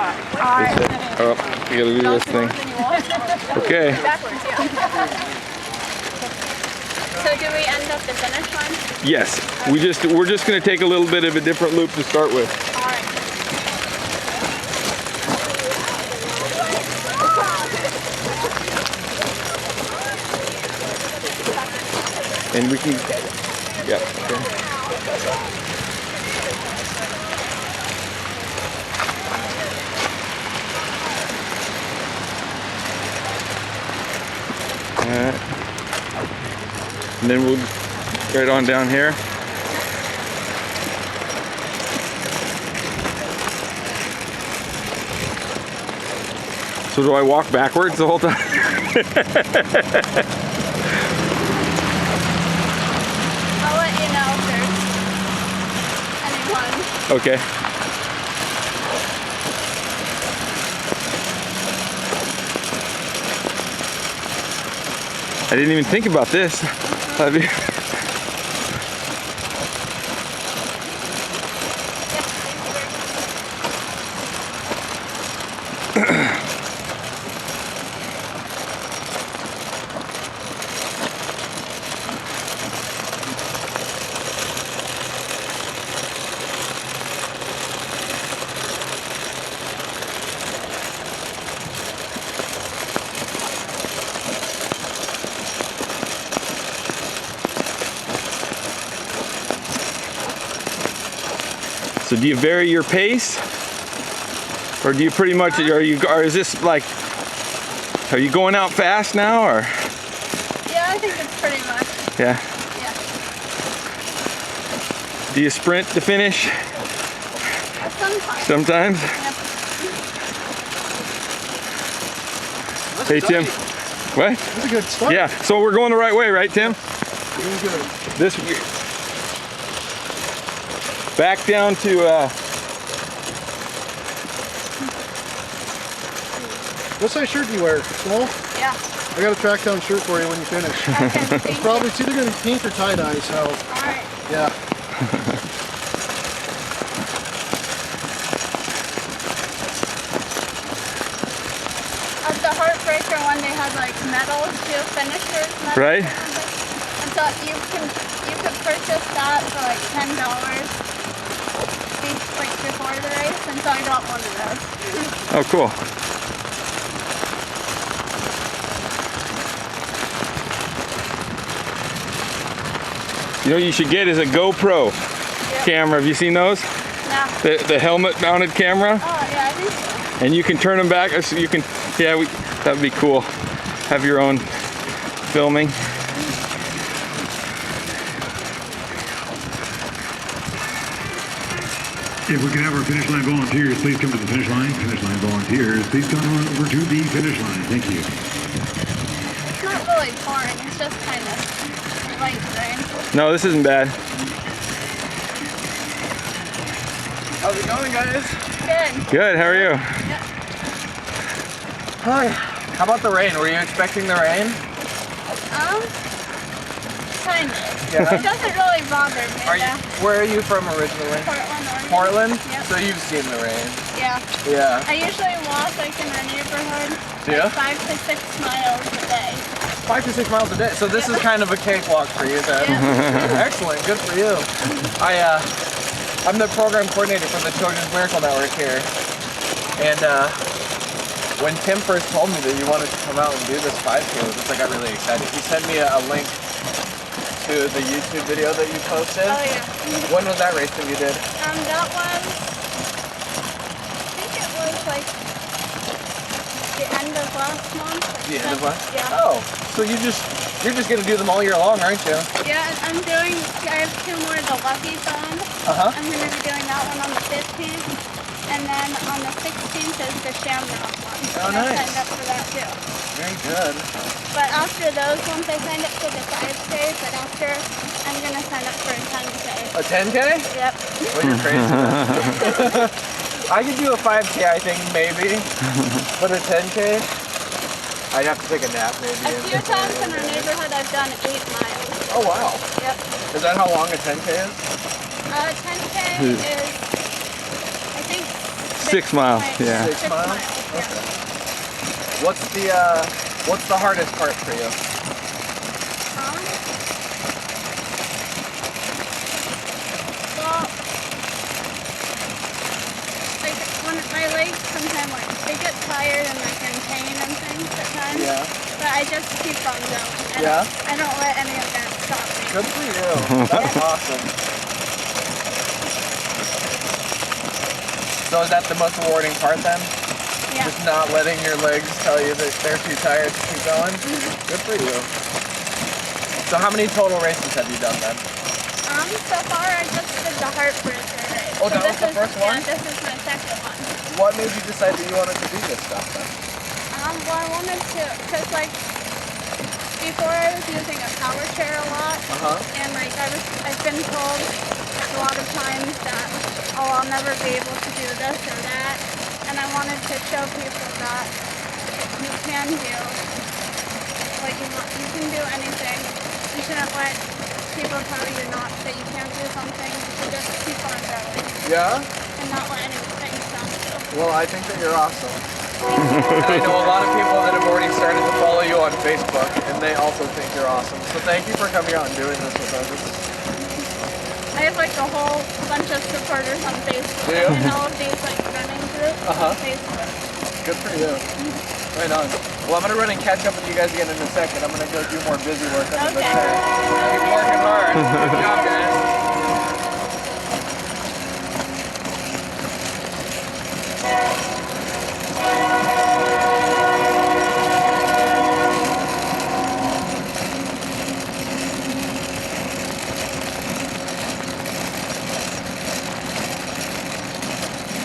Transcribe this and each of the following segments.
Oh, you gotta do this thing. Okay. So do we end up the finish line? Yes. We're just gonna take a little bit of a different loop to start with. All right. And we can, yeah, okay. Alright. And then we'll right on down here. So do I walk backwards the whole time? I'll let you know if there's anyone. Okay. I didn't even think about this. That'd be So do you vary your pace, or do you pretty much, or is this like, are you going out fast now, or? Yeah, I think it's pretty much. Yeah. Yeah. Do you sprint to finish? Sometimes. Sometimes. Yep. Hey Tim. What? That's a good start. Yeah. So we're going the right way, right, Tim? Doing good. This. Back down to. What size shirt do you wear? Small? Yeah. I got a track down shirt for you when you finish. Okay, It's probably it's either going to be pink or tie-dye, so all right. yeah. At the Heartbreaker one, they had like medals to finishers. Medals Right. And so you could purchase that for like $10 like before the race, and so I got one of those. Oh, cool. You know what you should get is a GoPro camera. Have you seen those? Yeah. The helmet mounted camera? Oh yeah, I think so. And you can turn them back. So you can, yeah, that would be cool. Have your own filming. If we can have our finish line volunteers, please come to the finish line. Finish line volunteers, please come on over to the finish line. Thank you. It's not really pouring, it's just kind of light rain. No, this isn't bad. How's it going, guys? Good. Good, how are you? Hi. How about the rain? Were you expecting the rain? Kind of. Yeah. It doesn't really bother me. Where are you from originally? Portland, Oregon. Portland? Yep. So you've seen the rain. Yeah. Yeah. I usually walk like in our neighborhood, Yeah? like 5 to 6 miles a day. 5 to 6 miles a day. So this is kind of a cakewalk for you then. Yeah. Excellent. Good for you. I'm the program coordinator for the Children's Miracle Network here. And when Tim first told me that you wanted to come out and do this 5K, I got really excited. He sent me a link to the YouTube video that you posted. Oh yeah. When was that race that you did? That was, I think it was like the end of last month. The end of last? Yeah. Oh, so you're just gonna do them all year long, aren't you? Yeah, and I have 2 more the Luckies on. Uh-huh. I'm gonna be doing that one on the 15th. And then on the 16th is the Shamrock one. Oh, and nice. I signed up for that too. Very good. But after those ones, I signed up for the 5K, but after, I'm going to sign up for a 10K. A 10K? Yep. Well, you're crazy. I could do a 5K, I think, maybe. But a 10K? I'd have to take a nap, maybe. A few times in our neighborhood, I've done 8 miles. Oh, wow. Yep. Is that how long a 10K is? 10K is, I think, 6 miles, yeah. 6 miles? Yeah. What's the hardest part for you? Well, like when my legs sometimes they get tired and like in pain and things at times. Yeah. But I just keep on going. Yeah? I don't let any of that stop me. Good for you. That's awesome. So is that the most rewarding part then? Yeah. Just not letting your legs tell you that they're too tired to keep going? Good for you. So how many total races have you done then? So far I just did the heartbreaker race. Oh, that was the first one? Yeah, this is my second one. What made you decide that you wanted to do this stuff then? Well, I wanted to, cause like before I was using a power chair a lot, and like I've been told a lot of times that I'll never be able to do this or that, and I wanted to show people that you can do, like you can do anything. You shouldn't let people tell you that you can't do something. You should just keep on going Yeah? and not let anything stop you. Well, I think that you're awesome. And I know a lot of people that have already started to follow you on Facebook, and they also think you're awesome. So thank you for coming out and doing this with us. I have like a whole bunch of supporters on Facebook Do you? and all of these like running groups on Facebook. Good for you. Right on. Well, I'm going to run and catch up with you guys again in a second. I'm going to go do more busy work under the Okay. chair. Keep working hard. Good job, guys.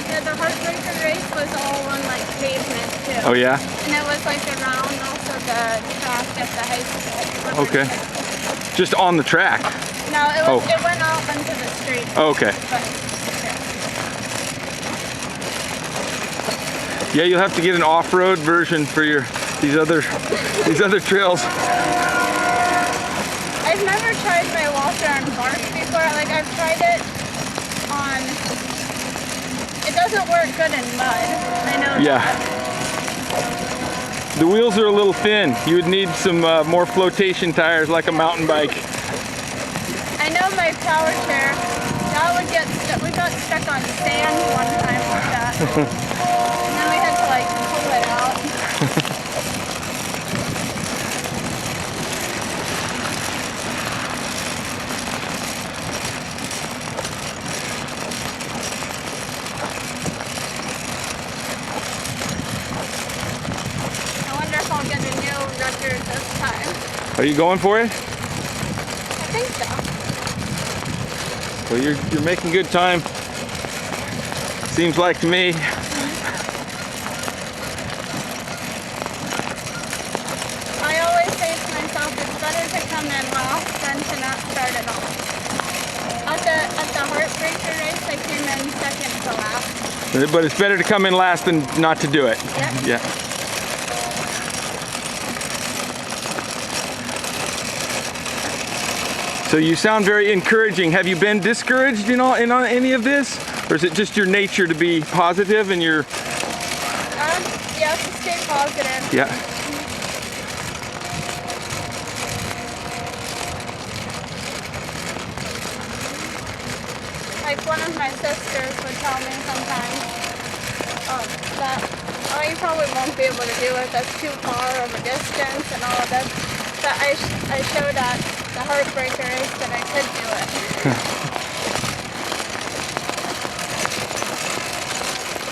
Yeah, the Heartbreaker race was all on like pavement too. Oh yeah? And it was like around also the track at the high school. Okay. Just on the track? No, it was. Oh. It went out onto the street. Oh, okay. But, Yeah, you'll have to get an off-road version for these other trails. I've never tried my walker on bark before. Like I've tried it on. It doesn't work good in mud. I know. Yeah. That. The wheels are a little thin. You would need some more flotation tires like a mountain bike. I know my power chair. That would get stuck. We got stuck on sand one time with that. And then we had to like pull it out. I wonder if I'll get a new record this time. Are you going for it? I think so. Well, you're making good time. Seems like to me. I always say to myself, it's better to come in last than to not start at all. At the Heartbreaker race, I came in second to last. But it's better to come in last than not to do it. Yep. Yeah. So you sound very encouraging. Have you been discouraged in any of this? Or is it just your nature to be positive and your... Yeah, to stay positive. Yeah. Like one of my sisters would tell me sometimes that, oh, you probably won't be able to do it. That's too far of a distance and all of this. But I showed at the Heartbreaker race that I could do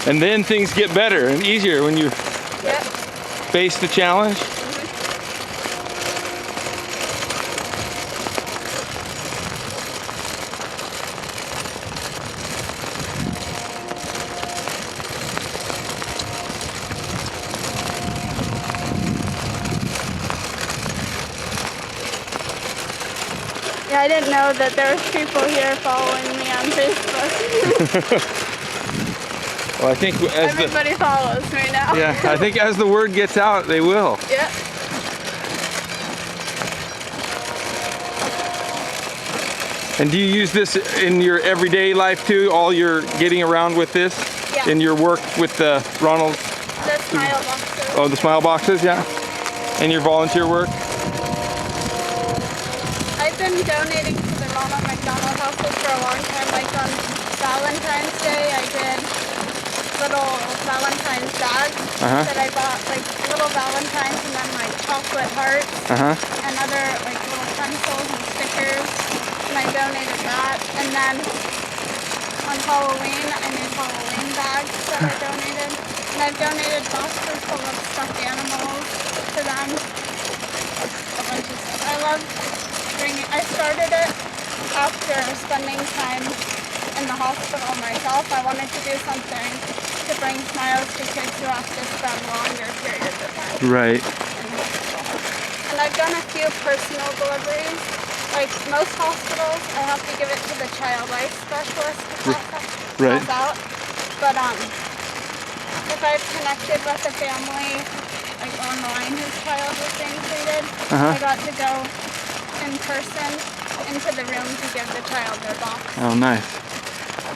it. And then things get better and easier when you Yep. face the challenge. Yeah, I didn't know that there was people here following me on Facebook. Well, I think as Everybody follows me now. I think as the word gets out, they will. Yep. And do you use this in your everyday life too? All your getting around with this? Yeah. Yeah. in your work with the Ronald? The smile boxes. Oh, the smile boxes, yeah. And your volunteer work? I've been donating to the Ronald McDonald houses for a long time. Like on Valentine's Day, I did little Valentine's bags that I bought, like little Valentines and then like chocolate hearts and other like little pencils and stickers. And I donated that. And then on Halloween, I made Halloween bags that I donated. And I've donated boxes full of stuffed animals to them. A bunch of stuff. I love bringing, I started it after spending time in the hospital myself. I wanted to do something to bring smiles to kids who have to spend longer periods of time Right. in the hospital. And I've done a few personal deliveries. Like most hospitals, I have to give it to the child life specialist to pass out. But if I've connected with a family, like online, whose child was being treated, I got to go in person into the room to give the child their box. Oh, nice.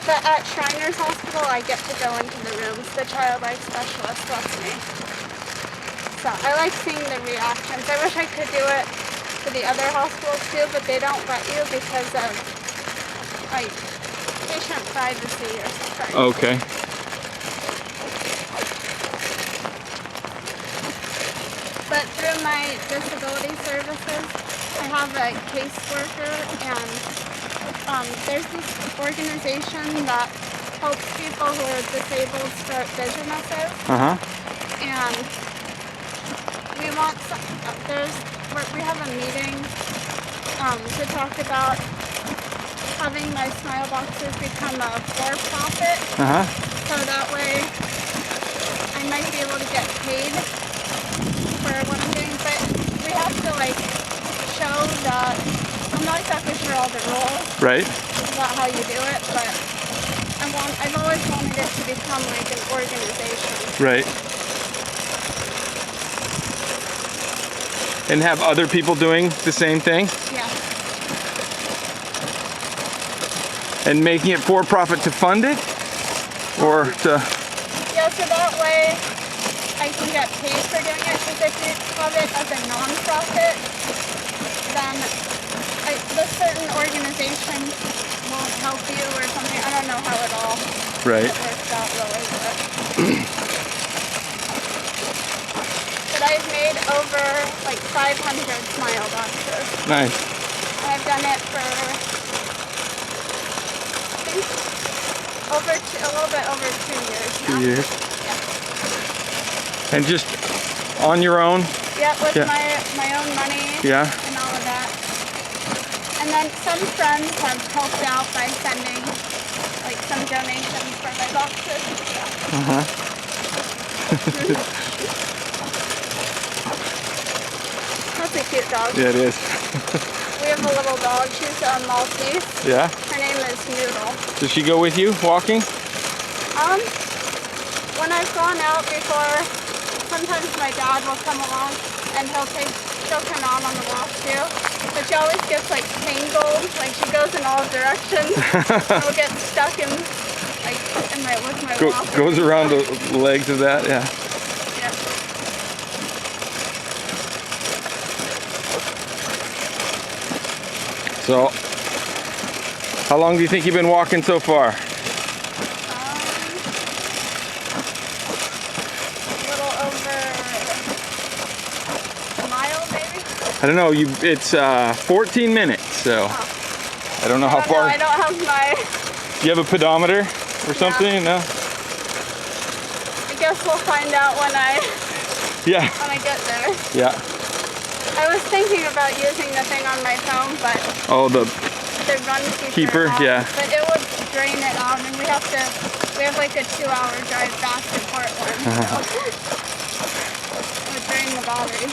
But at Shriners Hospital, I get to go into the rooms. The child life specialist lets me. So I like seeing the reactions. I wish I could do it to the other hospitals too, but they don't let you because of like patient privacy or something. Okay. But through my disability services, I have a caseworker, and there's this organization that helps people who are disabled start businesses. And we want we have a meeting to talk about having my smile boxes become a for-profit. So that way I might be able to get paid for what I'm doing, but we have to like show that I'm not exactly sure all the rules Right. about how you do it, but I've always wanted it to become like an organization. Right. And have other people doing the same thing? Yeah. And making it for profit to fund it? Or to... Yeah, so that way I can get paid for doing it, because if you have it as a non-profit, then the certain organization won't help you or something. I don't know how it all works out really, but I've made over like 500 smile boxes. Nice. I've done it for, I think, a little bit over 2 years now. 2 years. Yeah. And just on your own? Yeah, with my own money and all of that. And then some friends have helped out by sending like some donations for my boxes and stuff. That's a cute dog. Yeah, it is. We have a little dog. She's a Maltese. Yeah? Her name is Noodle. Does she go with you walking? When I've gone out before, sometimes my dad will come along and she'll come out on the walk too. But she always gets like tangled, like she goes in all directions. And will get stuck in with my walker. Goes around the legs of that, yeah. Yeah. So, how long do you think you've been walking so far? A little over a mile, maybe? I don't know, it's 14 minutes, so I don't know how far. I don't have my... Do you have a pedometer or something? No? I guess we'll find out when I get there. Yeah. I was thinking about using the thing on my phone, but Oh, the run keeper, off, yeah. But it would drain it out, and we have like a 2-hour drive back to Portland. So it would drain the battery.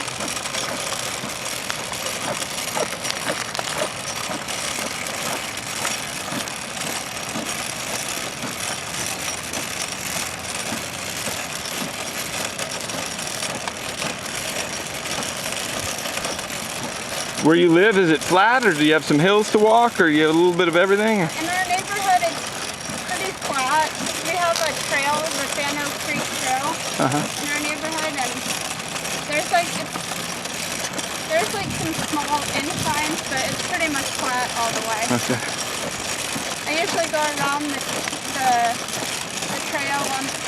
Where you live, is it flat, or do you have some hills to walk, or you have a little bit of everything? In our neighborhood, it's pretty flat. We have a trail Spano Creek Trail in our neighborhood, and there's like some small inclines, but it's pretty much flat all the way. Okay. I usually go around the trail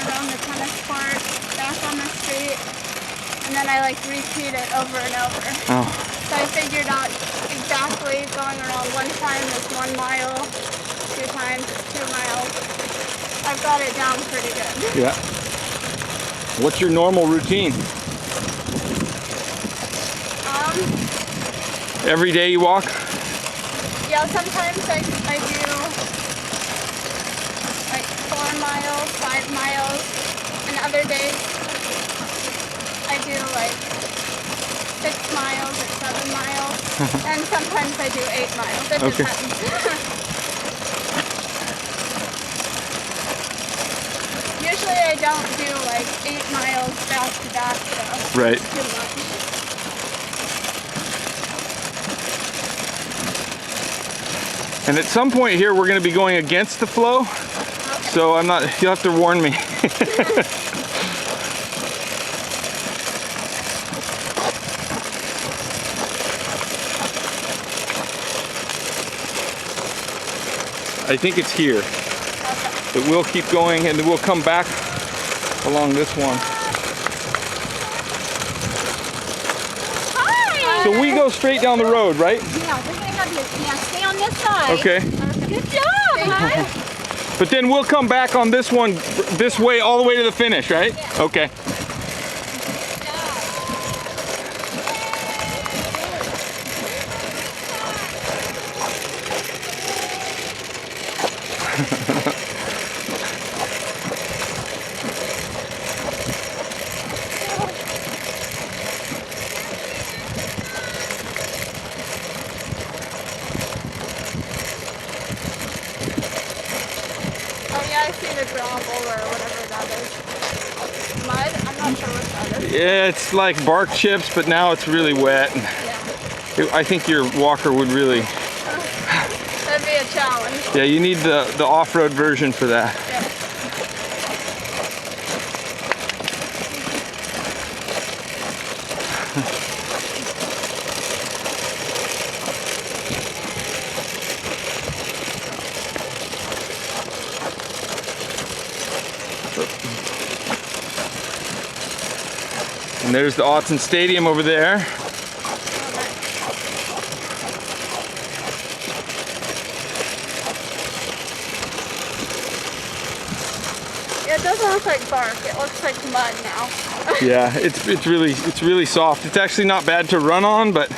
around the tennis court, back on the street, and then I like repeat it over and over. Oh. So I figured out exactly going around one time is 1 mile, 2 times is 2 miles. I've got it down pretty good. Yeah. What's your normal routine? Every day you walk? Yeah, sometimes I do like 4 miles, 5 miles, and other days I do like 6 miles or 7 miles, and sometimes I do 8 miles. It Okay. depends. Usually I don't do like 8 miles back to back, so Right. it's too much. And at some point here, we're going to be going against the flow. So I'm not, you'll have to warn me. I think it's here. But we'll keep going and then we'll come back along this one. Hi! So we go straight down the road, right? Yeah, we're gonna have you. Yeah, stay on this side. Okay. Good job, huh? But then we'll come back on this one, this way, all the way to the finish, right? Okay. Oh yeah, I see the gravel or whatever that is. Mud? I'm not sure what that is. Yeah, it's like bark chips, but now it's really wet. Yeah. I think your walker would really, That'd be a challenge. yeah, you need the off-road version for that. Yeah. And there's the Autzen Stadium over there. Yeah, it doesn't look like bark. It looks like mud now. Yeah, it's really soft. It's actually not bad to run on, but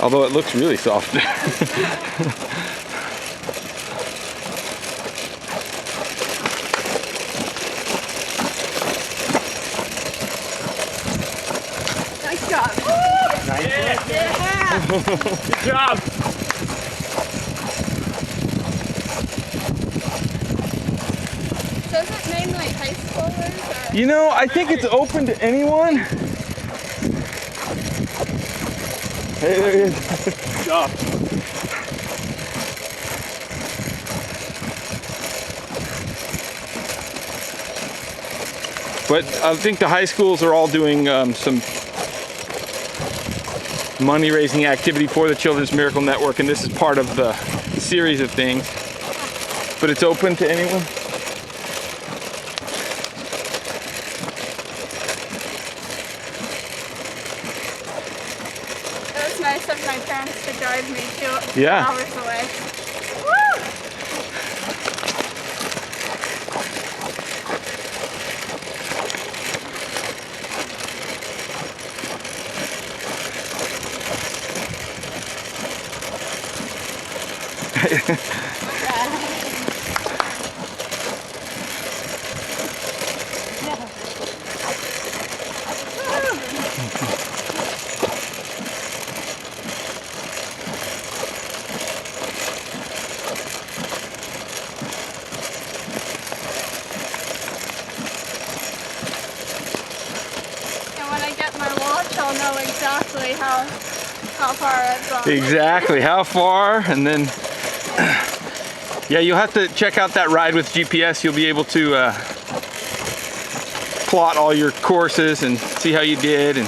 although it looks really soft. Nice job. Yeah. Good job. So is it mainly high schoolers or? You know, I think it's open to anyone. Hey, there he is. Good job. But I think the high schools are all doing some money-raising activity for the Children's Miracle Network, and this is part of the series of things. But it's open to anyone. It was nice of my parents to drive me 2 Yeah. hours away. Woo! And when I get my watch, I'll know exactly how far I've gone. Exactly, how far, and then Yeah, you'll have to check out that ride with GPS. You'll be able to plot all your courses and see how you did. And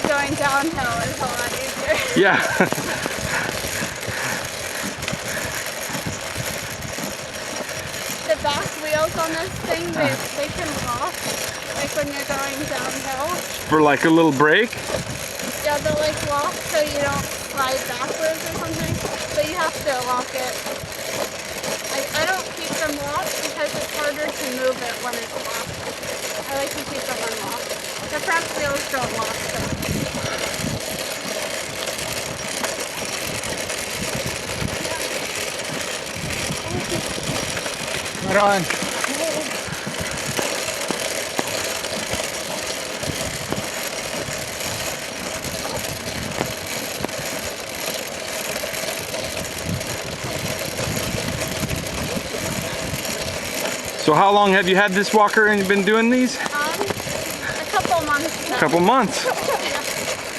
going downhill is a lot easier. yeah. The back wheels on this thing, they can lock, like when you're going downhill. For like a little break. Yeah, they'll like lock so you don't slide backwards or something, but you have to lock it. I don't keep them locked because it's harder to move it when it's locked. I like to keep them unlocked. The front wheels don't lock though. Right on. So how long have you had this walker and you've been doing these? A couple months now. A couple months.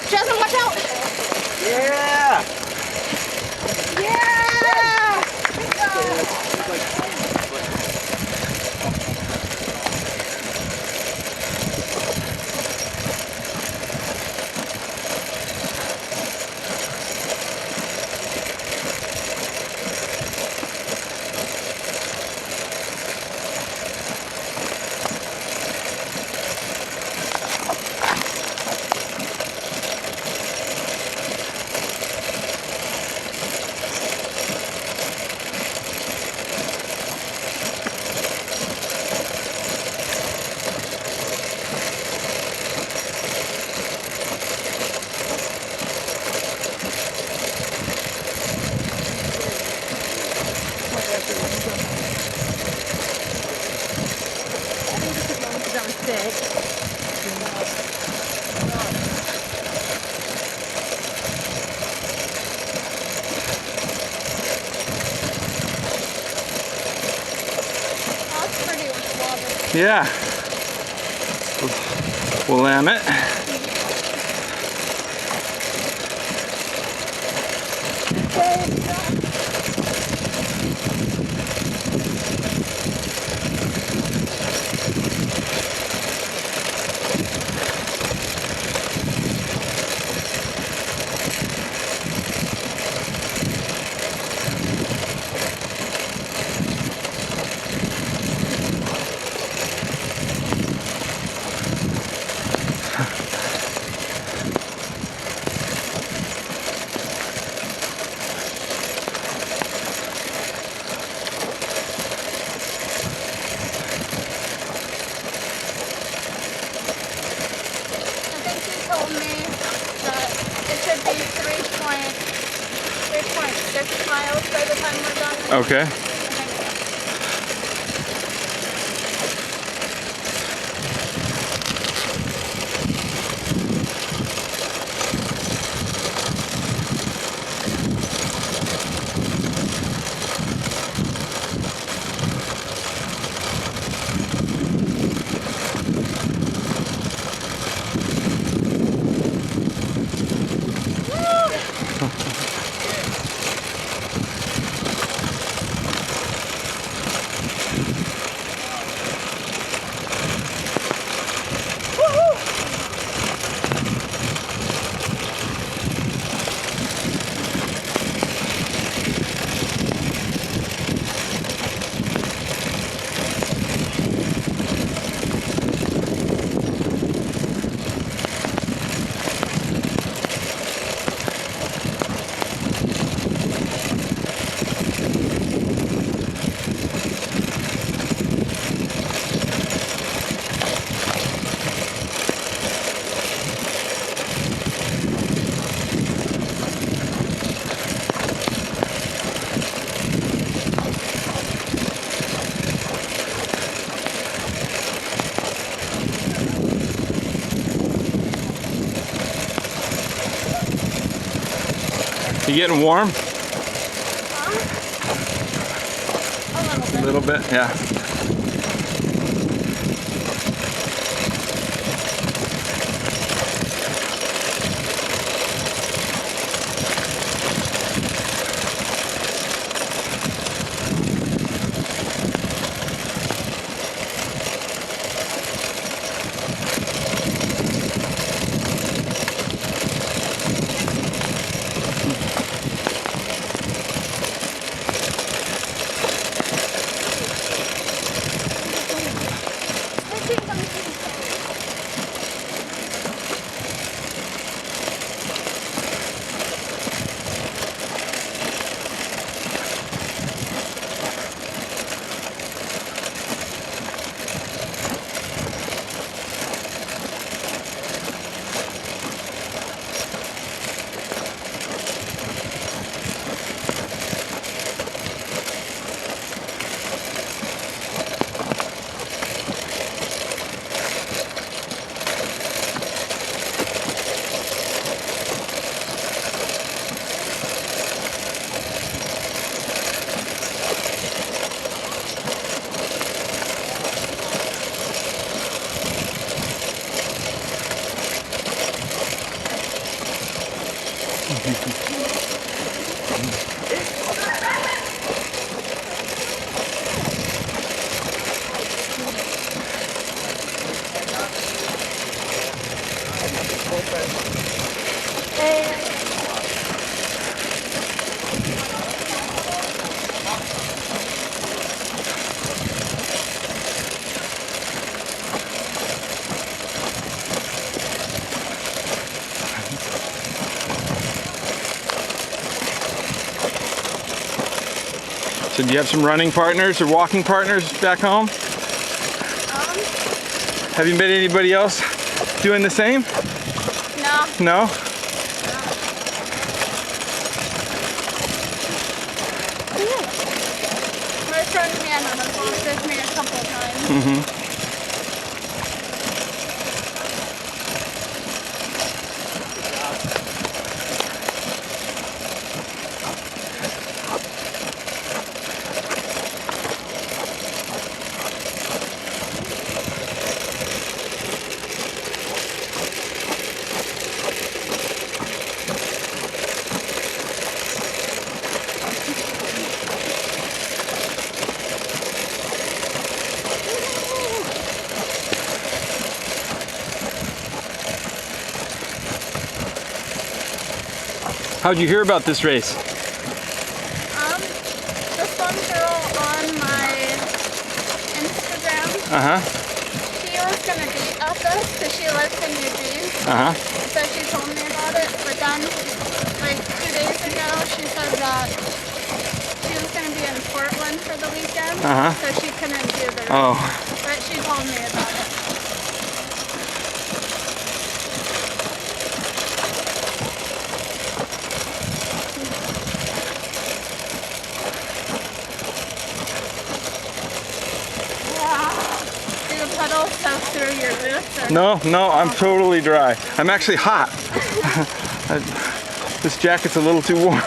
Jasmine, watch out! Yeah! Yeah! Good job. That's pretty water. Yeah. We'll lam it. Told me that it should be 3.6 miles by the time we're done. Okay. You getting warm? A little bit. A little bit, yeah. So do you have some running partners or walking partners back home? Have you met anybody else doing the same? No. No? My friend Hannah has walked with me a couple times. Mm-hmm. How'd you hear about this race? This one girl on my Instagram, she was gonna be at this because she lives in Eugene. So she told me about it, but then like 2 days ago she said that she was gonna be in Portland for the weekend, so she couldn't do the race. Oh. But she told me about it. Puddles soak through your boots? No, I'm totally dry. I'm actually hot. This jacket's a little too warm.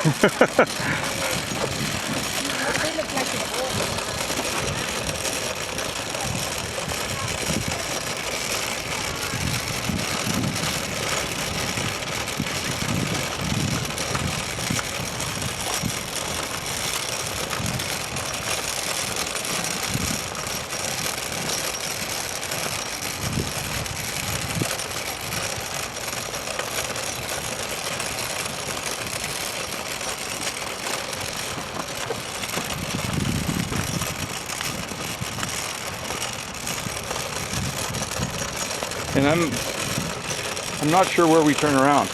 And I'm not sure where we turn around.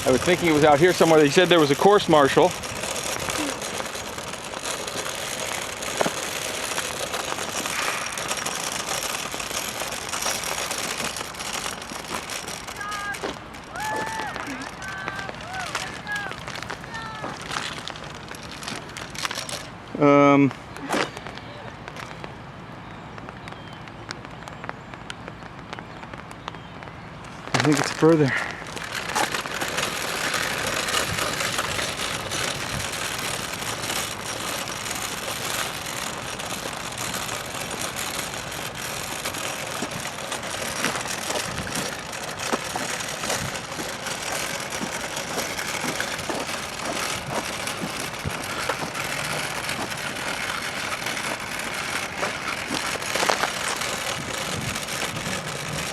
I was thinking it was out here somewhere. They said there was a course marshal. I think it's further.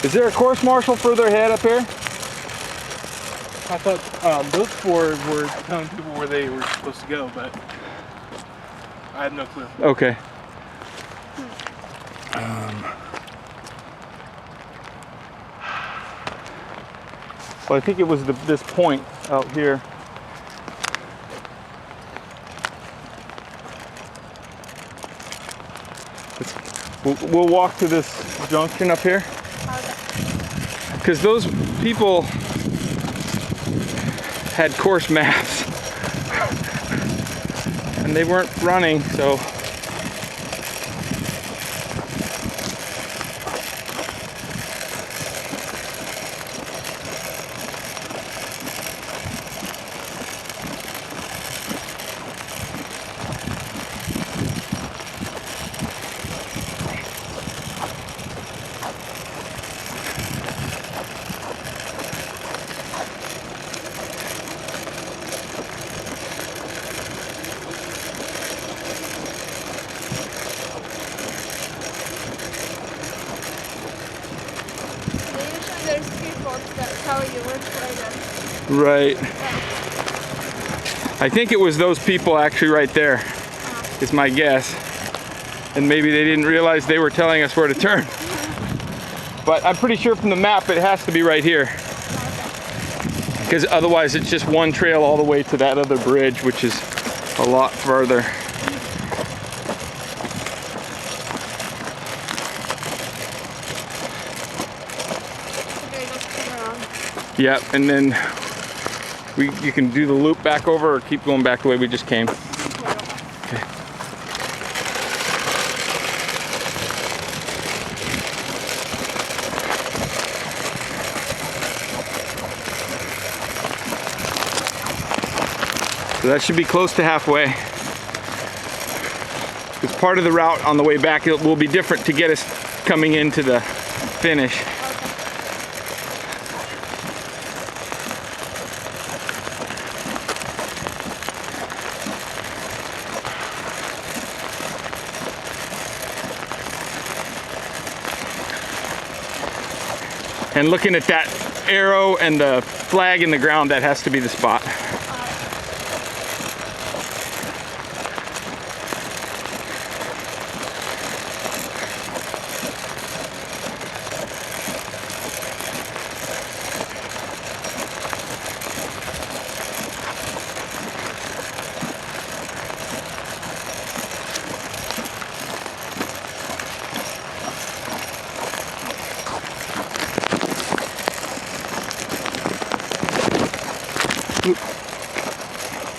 Is there a course marshal further ahead up here? I thought those four were telling people where they were supposed to go, but I have no clue. Okay. Well, I think it was this point out here. We'll walk to this junction up here. Because those people had course maps. And they weren't running, so. Usually there's people that tell you which way to. Right. I think it was those people actually right there, is my guess. And maybe they didn't realize they were telling us where to turn. But I'm pretty sure from the map it has to be right here. Because otherwise it's just one trail all the way to that other bridge, which is a lot further. Okay, just turn around. Yep, and then you can do the loop back over or keep going back the way we just came. Okay. So that should be close to halfway. Because part of the route on the way back will be different to get us coming into the finish. And looking at that arrow and the flag in the ground, that has to be the spot. Oop.